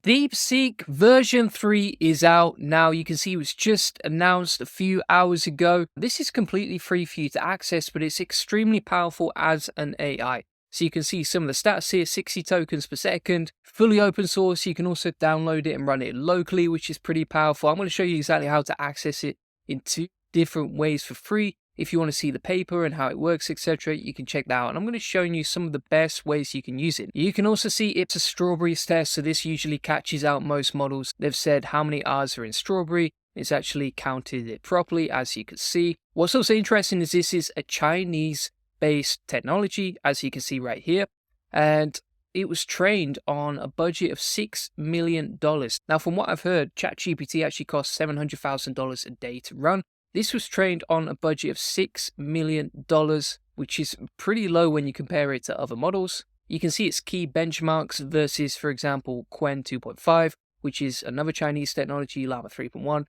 DeepSeek version 3 is out now. You can see it was just announced a few hours ago. This is completely free for you to access, but it's extremely powerful as an AI. So you can see some of the stats here, 60 tokens per second, fully open source. You can also download it and run it locally, which is pretty powerful. I'm going to show you exactly how to access it in 2 different ways for free. If you want to see the paper and how it works, etc., you can check that out. And I'm going to show you some of the best ways you can use it. You can also see it's a strawberries test, so this usually catches out most models. They've said how many R's are in strawberry. It's actually counted it properly, as you can see. What's also interesting is this is a Chinese-based technology, as you can see right here. And it was trained on a budget of $6 million. Now, from what I've heard, ChatGPT actually costs $700,000 a day to run. This was trained on a budget of $6 million, which is pretty low when you compare it to other models. You can see its key benchmarks versus, for example, Qwen 2.5, which is another Chinese technology, Llama 3.1,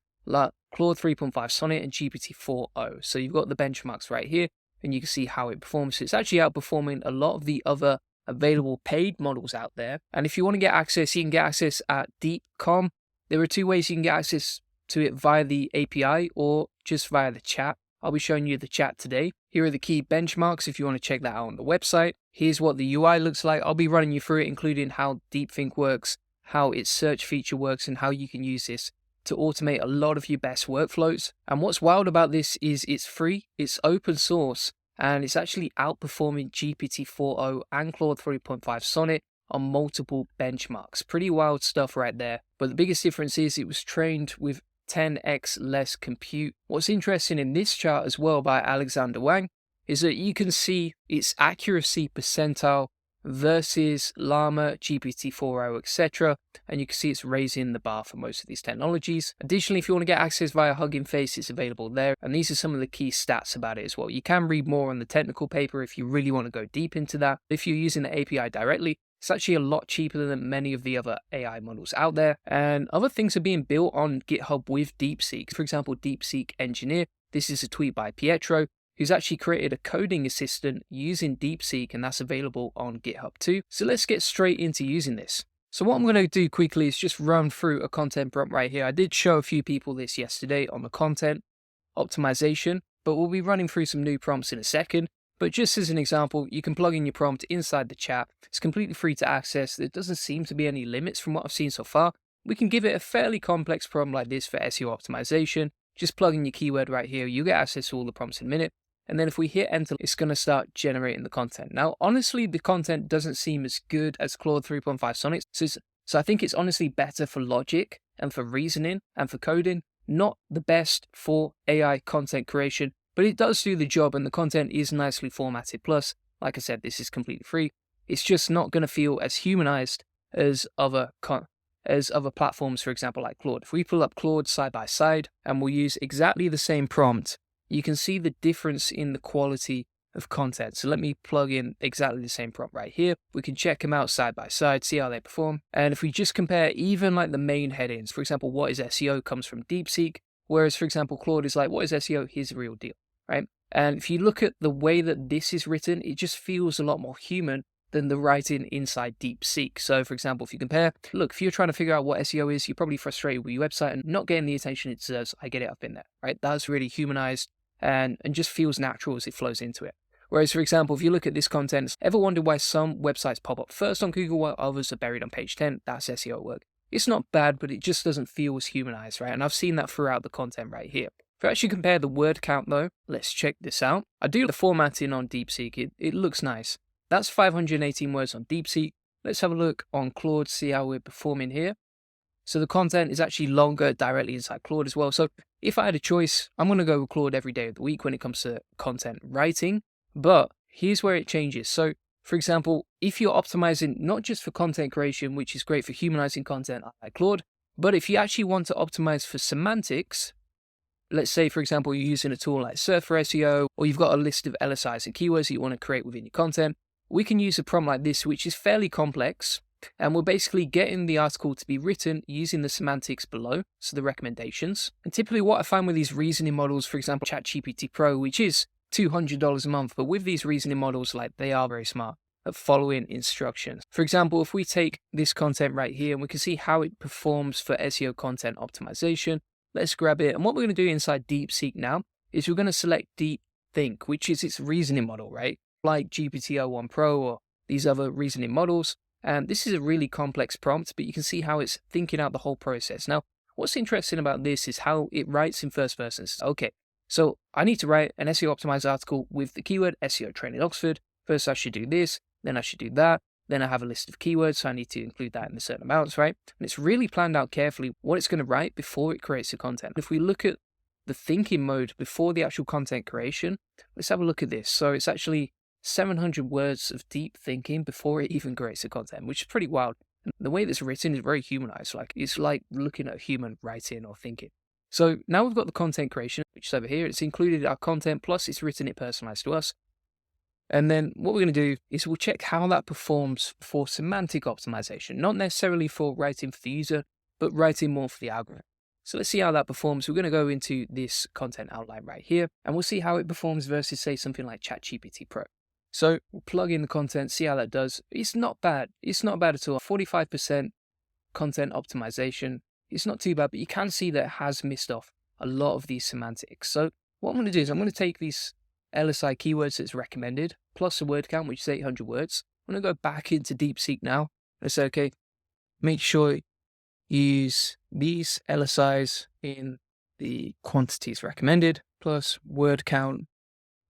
Claude 3.5 Sonnet, and GPT-4.0. So you've got the benchmarks right here, and you can see how it performs. It's actually outperforming a lot of the other available paid models out there. And if you want to get access, you can get access at Deep.com. There are 2 ways you can get access to it via the API or just via the chat. I'll be showing you the chat today. Here are the key benchmarks if you want to check that out on the website. Here's what the UI looks like. I'll be running you through it, including how DeepThink works, how its search feature works, and how you can use this to automate a lot of your best workflows. And what's wild about this is it's free, it's open source, and it's actually outperforming GPT-4.0 and Claude 3.5 Sonnet on multiple benchmarks. Pretty wild stuff right there. But the biggest difference is it was trained with 10x less compute. What's interesting in this chart as well by Alexander Wang is that you can see its accuracy percentile versus Llama, GPT-4.0, etc. And you can see it's raising the bar for most of these technologies. Additionally, if you want to get access via Hugging Face, it's available there. And these are some of the key stats about it as well. You can read more on the technical paper if you really want to go deep into that. If you're using the API directly, it's actually a lot cheaper than many of the other AI models out there. And other things are being built on GitHub with DeepSeek. For example, DeepSeek Engineer. This is a tweet by Pietro, who's actually created a coding assistant using DeepSeek, and that's available on GitHub too. So let's get straight into using this. So what I'm going to do quickly is just run through a content prompt right here. I did show a few people this yesterday on the content optimization, but we'll be running through some new prompts in a second. But just as an example, you can plug in your prompt inside the chat. It's completely free to access. There doesn't seem to be any limits from what I've seen so far. We can give it a fairly complex prompt like this for SEO optimization. Just plug in your keyword right here. You get access to all the prompts in a minute. And then if we hit enter, it's going to start generating the content. Now, honestly, the content doesn't seem as good as Claude 3.5 Sonnet. So I think it's honestly better for logic and for reasoning and for coding. Not the best for AI content creation, but it does do the job and the content is nicely formatted. Plus, like I said, this is completely free. It's just not going to feel as humanized as other platforms, for example, like Claude. If we pull up Claude side by side and we'll use exactly the same prompt, you can see the difference in the quality of content. So let me plug in exactly the same prompt right here. We can check them out side by side, see how they perform. And if we just compare even like the main headings, for example, what is SEO comes from DeepSeek, whereas, for example, Claude is like, what is SEO? Here's the real deal. Right? And if you look at the way that this is written, it just feels a lot more human than the writing inside DeepSeek. So, for example, if you compare, look, if you're trying to figure out what SEO is, you're probably frustrated with your website and not getting the attention it deserves. I get it up in there, right? That's really humanized and just feels natural as it flows into it. Whereas, for example, if you look at this content, ever wonder why some websites pop up first on Google while others are buried on page 10? That's SEO work. It's not bad, but it just doesn't feel as humanized, right? And I've seen that throughout the content right here. If I actually compare the word count though, let's check this out. I do the formatting on DeepSeek. It looks nice. That's 518 words on DeepSeek. Let's have a look on Claude, see how we're performing here. So the content is actually longer directly inside Claude as well. So if I had a choice, I'm going to go with Claude every day of the week when it comes to content writing. But here's where it changes. So for example, if you're optimizing not just for content creation, which is great for humanizing content like Claude, but if you actually want to optimize for semantics, let's say, for example, you're using a tool like Surf for SEO, or you've got a list of LSIs and keywords that you want to create within your content, we can use a prompt like this, which is fairly complex, and we're basically getting the article to be written using the semantics below, so the recommendations. And typically what I find with these reasoning models, for example, ChatGPT Pro, which is $200 a month, but with these reasoning models, like, they are very smart, at following instructions. For example, if we take this content right here and we can see how it performs for SEO content optimization, let's grab it. And what we're going to do inside DeepSeek now is we're going to select DeepThink, which is its reasoning model, right? Like GPT-4.0 Pro or these other reasoning models. And this is a really complex prompt, but you can see how it's thinking out the whole process. Now, what's interesting about this is how it writes in first person. Okay, so I need to write an SEO optimized article with the keyword SEO training Oxford. First, I should do this, then I should do that. Then I have a list of keywords, so I need to include that in a certain amounts, right? And it's really planned out carefully what it's going to write before it creates the content. If we look at the thinking mode before the actual content creation, let's have a look at this. So it's actually 700 words of deep thinking before it even creates the content, which is pretty wild. And the way that's written is very humanized. Like it's like looking at a human writing or thinking. So now we've got the content creation, which is over here. It's included our content, plus it's written it personalized to us. And then what we're going to do is we'll check how that performs for semantic optimization, not necessarily for writing for the user, but writing more for the algorithm. So let's see how that performs. We're going to go into this content outline right here, and we'll see how it performs versus, say, something like ChatGPT Pro. So we'll plug in the content, see how that does. It's not bad. It's not bad at all. 45% content optimization. It's not too bad, but you can see that it has missed off a lot of these semantics. So what I'm going to do is I'm going to take these LSI keywords that's recommended, plus a word count, which is 800 words. I'm going to go back into DeepSeek now and say, okay, make sure you use these LSIs in the quantities recommended, plus word count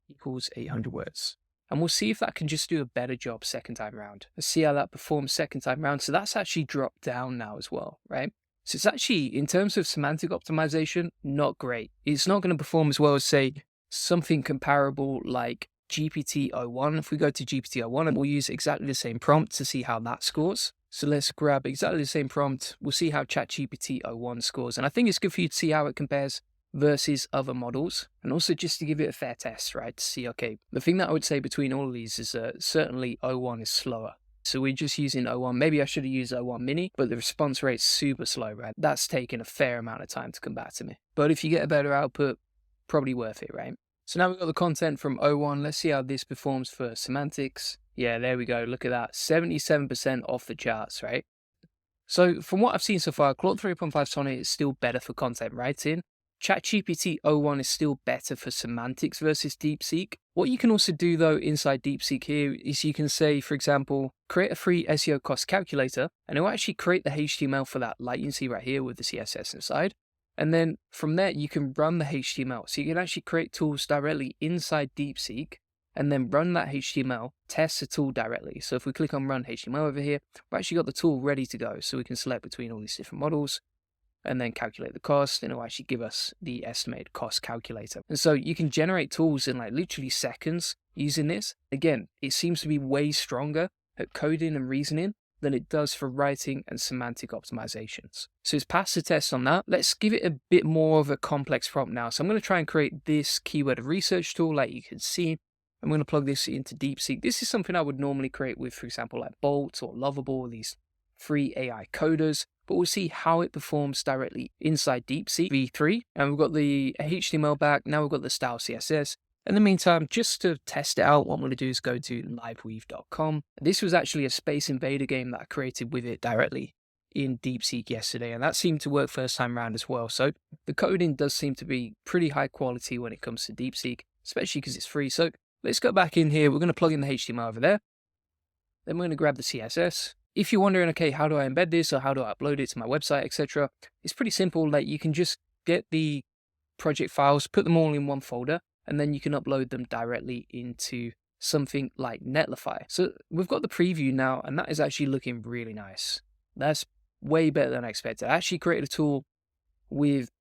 equals 800 words. And we'll see if that can just do a better job second time around. Let's see how that performs second time around. So that's actually dropped down now as well, right? So it's actually, in terms of semantic optimization, not great. It's not going to perform as well as, say, something comparable like GPT-4.0. If we go to GPT-4.0, and we'll use exactly the same prompt to see how that scores. So let's grab exactly the same prompt. We'll see how ChatGPT-4.0 scores. And I think it's good for you to see how it compares versus other models. And also just to give it a fair test, right? To see, okay, the thing that I would say between all of these is certainly 0.1 is slower. So we're just using 0.1. Maybe I should have used 0.1 mini, but the response rate's super slow, right? That's taken a fair amount of time to come back to me. But if you get a better output, probably worth it, right? So now we've got the content from 0.1. Let's see how this performs for semantics. Yeah, there we go. Look at that. 77% off the charts, right? So from what I've seen so far, Claude 3.5 Sonnet is still better for content writing. ChatGPT-4.0 is still better for semantics versus DeepSeek. What you can also do though inside DeepSeek here is you can say, for example, create a free SEO cost calculator, and it will actually create the HTML for that, like you can see right here with the CSS inside. And then from there, you can run the HTML. So you can actually create tools directly inside DeepSeek and then run that HTML, test the tool directly. So if we click on run HTML over here, we've actually got the tool ready to go. So we can select between all these different models and then calculate the cost, and it'll actually give us the estimated cost calculator. And so you can generate tools in like literally seconds using this. Again, it seems to be way stronger at coding and reasoning than it does for writing and semantic optimizations. So it's passed the test on that. Let's give it a bit more of a complex prompt now. So I'm going to try and create this keyword research tool like you can see. I'm going to plug this into DeepSeek. This is something I would normally create with, for example, like Bolt or Lovable, these free AI coders, but we'll see how it performs directly inside DeepSeek-V3. And we've got the HTML back. Now we've got the style CSS. In the meantime, just to test it out, what I'm going to do is go to liveweave.com. This was actually a Space Invader game that I created with it directly in DeepSeek yesterday, and that seemed to work first time around as well. So the coding does seem to be pretty high quality when it comes to DeepSeek, especially because it's free. So let's go back in here. We're going to plug in the HTML over there. Then we're going to grab the CSS. If you're wondering, okay, how do I embed this or how do I upload it to my website, etc., it's pretty simple. Like you can just get the project files, put them all in one folder, and then you can upload them directly into something like Netlify. So we've got the preview now, and that is actually looking really nice. That's way better than I expected. I actually created a tool with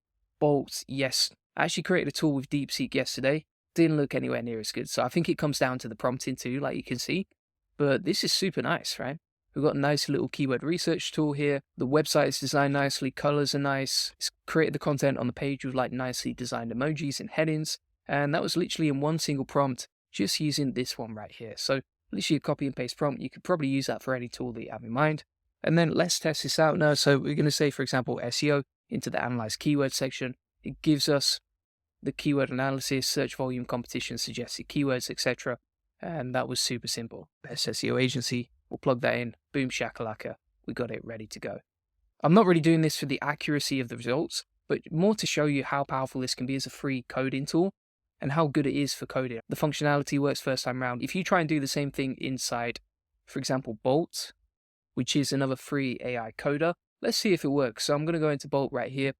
Bolt. Yes, I actually created a tool with DeepSeek yesterday. Didn't look anywhere near as good. So I think it comes down to the prompting too, like you can see. But this is super nice, right? We've got a nice little keyword research tool here. The website is designed nicely. Colors are nice. It's created the content on the page with like nicely designed emojis and headings. And that was literally in one single prompt, just using this one right here. So literally a copy and paste prompt. You could probably use that for any tool that you have in mind. And then let's test this out now. So we're going to say, for example, SEO into the analyze keyword section. It gives us the keyword analysis, search volume, competition, suggested keywords, etc. And that was super simple. Best SEO agency, we'll plug that in, boom shakalaka, we got it ready to go. I'm not really doing this for the accuracy of the results, but more to show you how powerful this can be as a free coding tool and how good it is for coding. The functionality works first time round. If you try and do the same thing inside, for example, Bolt, which is another free AI coder, let's see if it works. So I'm going to go into Bolt right here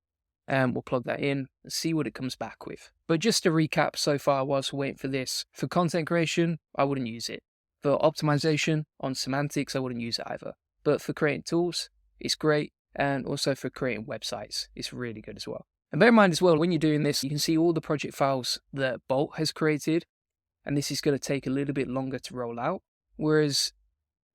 and we'll plug that in and see what it comes back with. But just to recap so far whilst we're waiting for this, for content creation, I wouldn't use it. For optimization on semantics, I wouldn't use it either. But for creating tools, it's great. And also for creating websites, it's really good as well. And bear in mind as well, when you're doing this, you can see all the project files that Bolt has created, and this is going to take a little bit longer to roll out. Whereas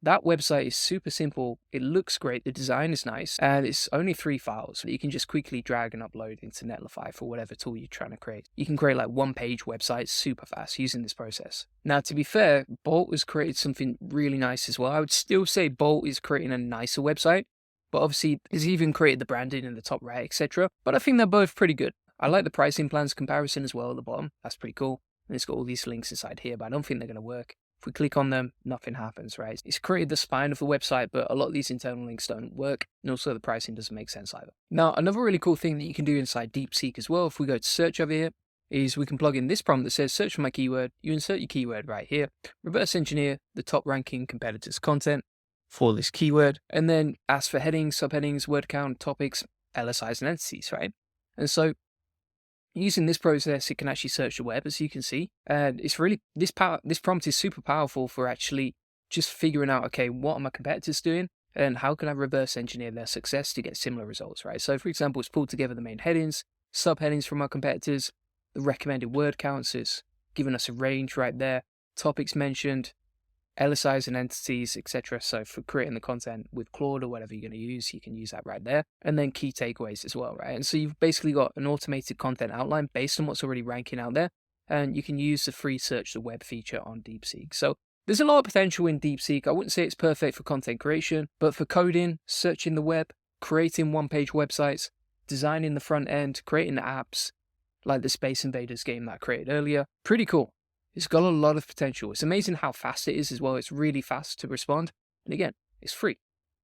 that website is super simple, it looks great, the design is nice, and it's only 3 files that you can just quickly drag and upload into Netlify for whatever tool you're trying to create. You can create like 1-page websites super fast using this process. Now, to be fair, Bolt has created something really nice as well. I would still say Bolt is creating a nicer website, but obviously it's even created the branding in the top right, etc. But I think they're both pretty good. I like the pricing plans comparison as well at the bottom. That's pretty cool. And it's got all these links inside here, but I don't think they're going to work. If we click on them, nothing happens, right? It's created the spine of the website, but a lot of these internal links don't work. And also the pricing doesn't make sense either. Now, another really cool thing that you can do inside DeepSeek as well, if we go to search over here, is we can plug in this prompt that says, search for my keyword. You insert your keyword right here, reverse engineer the top ranking competitors' content for this keyword, and then ask for headings, subheadings, word count, topics, LSIs, and entities, right? And so using this process, it can actually search the web, as you can see. And it's really, this prompt is super powerful for actually just figuring out, okay, what are my competitors doing? And how can I reverse engineer their success to get similar results, right? So for example, it's pulled together the main headings, subheadings from our competitors, the recommended word counts is giving us a range right there, topics mentioned, LSIs and entities, etc. So for creating the content with Claude or whatever you're going to use, you can use that right there. And then key takeaways as well, right? And so you've basically got an automated content outline based on what's already ranking out there. And you can use the free search the web feature on DeepSeek. So there's a lot of potential in DeepSeek. I wouldn't say it's perfect for content creation, but for coding, searching the web, creating 1-page websites, designing the front end, creating apps like the Space Invaders game that I created earlier, pretty cool. It's got a lot of potential. It's amazing how fast it is as well. It's really fast to respond. And again, it's free.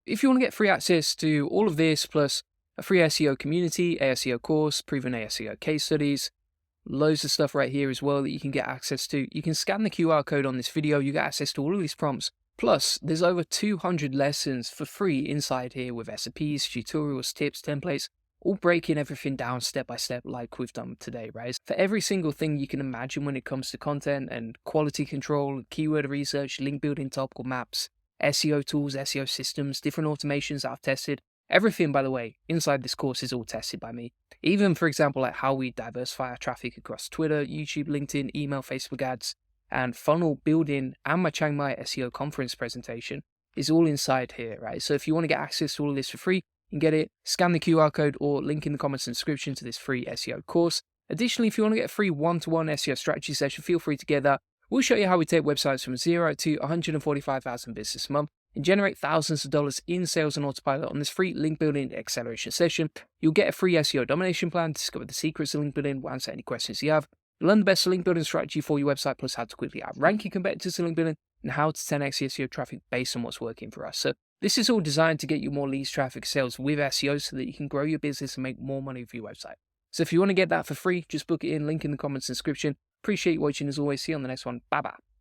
If you want to get free access to all of this, plus a free SEO community, ASEO course, proven ASEO case studies, loads of stuff right here as well that you can get access to. You can scan the QR code on this video. You get access to all of these prompts. Plus, there's over 200 lessons for free inside here with SOPs, tutorials, tips, templates, all breaking everything down step by step like we've done today, right? For every single thing you can imagine when it comes to content and quality control, keyword research, link building, topical maps, SEO tools, SEO systems, different automations that I've tested. Everything, by the way, inside this course is all tested by me. Even, for example, like how we diversify our traffic across Twitter, YouTube, LinkedIn, email, Facebook ads, and funnel building, and my Chiang Mai SEO conference presentation is all inside here, right? So if you want to get access to all of this for free, you can get it, scan the QR code or link in the comments and description to this free SEO course. Additionally, if you want to get a free one-to-one SEO strategy session, feel free to get that. We'll show you how we take websites from 0 to 145,000 business a month and generate thousands of dollars in sales on autopilot on this free link building acceleration session. You'll get a free SEO domination plan, discover the secrets of link building, we'll answer any questions you have. You'll learn the best link building strategy for your website, plus how to quickly outrank your competitors in link building and how to 10x SEO traffic based on what's working for us. So this is all designed to get you more leads, traffic, sales with SEO so that you can grow your business and make more money with your website. So if you want to get that for free, just book it in, link in the comments and description. Appreciate you watching as always. See you on the next one. Bye bye.